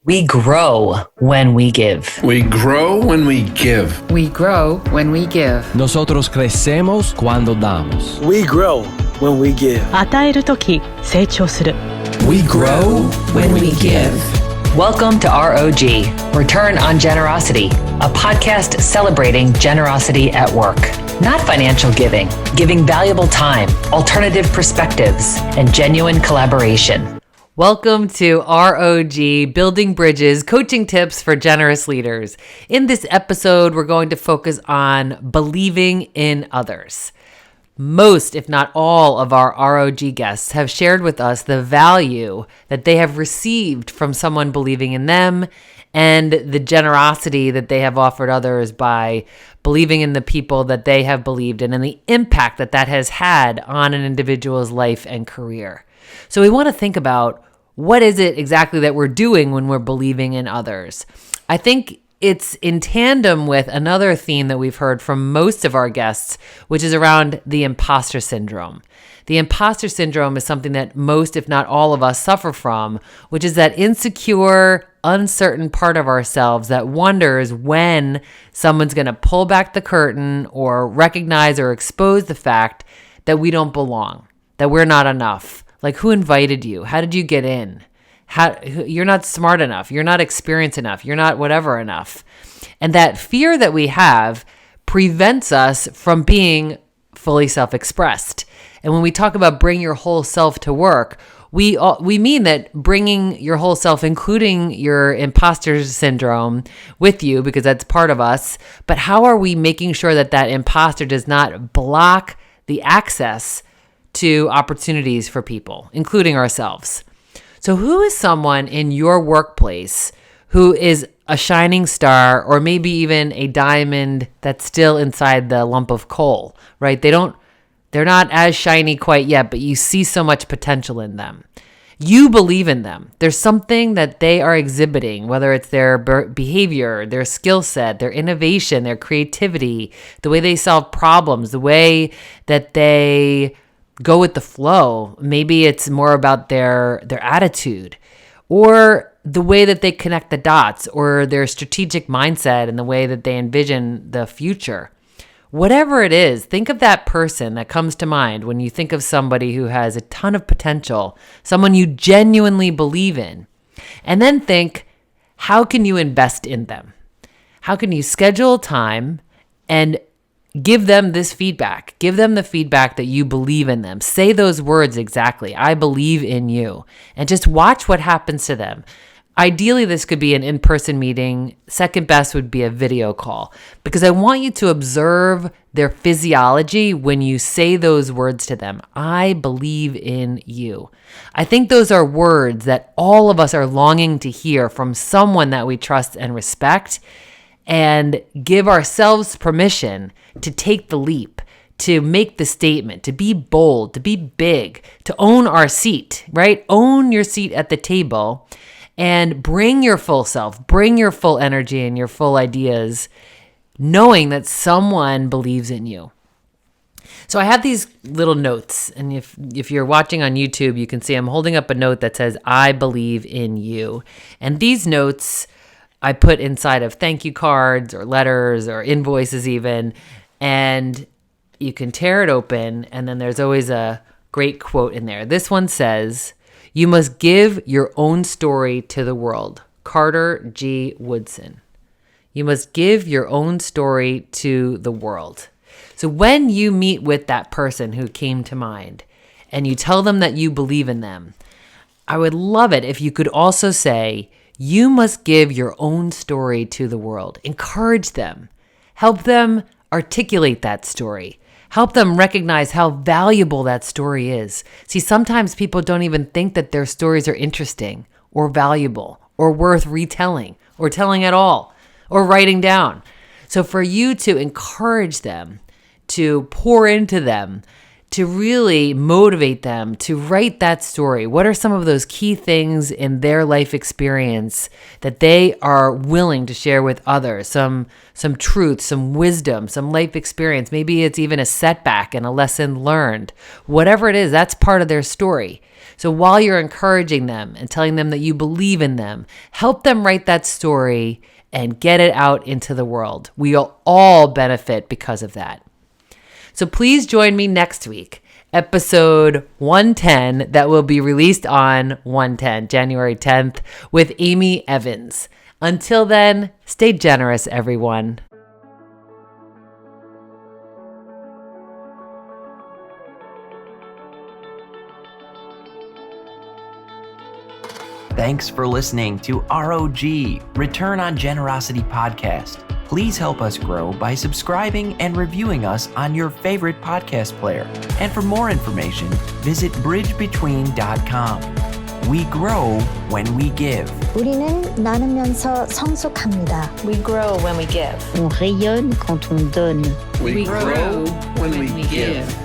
We grow when we give. We grow when we give. We grow when we give. Nosotros crecemos cuando damos. We grow when we give. 与えるとき成長する。 We grow when we give. Welcome to R.O.G, Return on Generosity, a podcast celebrating generosity at work. Not financial giving, giving valuable time, alternative perspectives, and genuine collaboration. Welcome to R.O.G, Building Bridges, Coaching Tips for Generous Leaders. In this episode, we're going to focus on believing in others. Most, if not all, of our R.O.G guests have shared with us the value that they have received from someone believing in them and the generosity that they have offered others by believing in the people that they have believed in and the impact that that has had on an individual's life and career. So we want to think about what is it exactly that we're doing when we're believing in others. I think it's in tandem with another theme that we've heard from most of our guests, which is around the imposter syndrome. The imposter syndrome is something that most, if not all of us, suffer from, which is that insecure, uncertain part of ourselves that wonders when someone's going to pull back the curtain or recognize or expose the fact that we don't belong, that we're not enough. Like, who invited you? How did you get in? You're not smart enough. You're not experienced enough. You're not whatever enough. And that fear that we have prevents us from being fully self-expressed. And when we talk about bring your whole self to work, we mean that bringing your whole self, including your imposter syndrome, with you, because that's part of us. But how are we making sure that that imposter does not block the access to opportunities for people, including ourselves? So who is someone in your workplace who is a shining star or maybe even a diamond that's still inside the lump of coal, right? They're not as shiny quite yet, but you see so much potential in them. You believe in them. There's something that they are exhibiting, whether it's their behavior, their skill set, their innovation, their creativity, the way they solve problems, the way that they go with the flow. Maybe it's more about their attitude or the way that they connect the dots or their strategic mindset and the way that they envision the future. Whatever it is, think of that person that comes to mind when you think of somebody who has a ton of potential, someone you genuinely believe in. And then think, how can you invest in them? How can you schedule time and give them this feedback? Give them the feedback that you believe in them. Say those words exactly. I believe in you. And just watch what happens to them. Ideally, this could be an in-person meeting. Second best would be a video call, because I want you to observe their physiology when you say those words to them. I believe in you. I think those are words that all of us are longing to hear from someone that we trust and respect, and give ourselves permission to take the leap, to make the statement, to be bold, to be big, to own our seat, right? Own your seat at the table and bring your full self, bring your full energy and your full ideas, knowing that someone believes in you. So I have these little notes, and if you're watching on YouTube, you can see I'm holding up a note that says, I believe in you. And these notes I put inside of thank you cards or letters or invoices even, and you can tear it open, and then there's always a great quote in there. This one says, you must give your own story to the world. Carter G. Woodsen. You must give your own story to the world. So when you meet with that person who came to mind and you tell them that you believe in them, I would love it if you could also say, you must give your own story to the world. Encourage them. Help them articulate that story. Help them recognize how valuable that story is. See, sometimes people don't even think that their stories are interesting or valuable or worth retelling or telling at all or writing down. So for you to encourage them, to pour into them, to really motivate them to write that story. What are some of those key things in their life experience that they are willing to share with others? Some truth, some wisdom, some life experience. Maybe it's even a setback and a lesson learned. Whatever it is, that's part of their story. So while you're encouraging them and telling them that you believe in them, help them write that story and get it out into the world. We'll all benefit because of that. So please join me next week, episode 110, that will be released on 110, January 10th, with Amy Evans. Until then, stay generous, everyone. Thanks for listening to R.O.G, Return on Generosity podcast. Please help us grow by subscribing and reviewing us on your favorite podcast player. And for more information, visit bridgebetween.com. We grow when we give. 우리는 나누면서 성숙합니다. We grow when we give. On rayonne quand on donne. We grow when we give.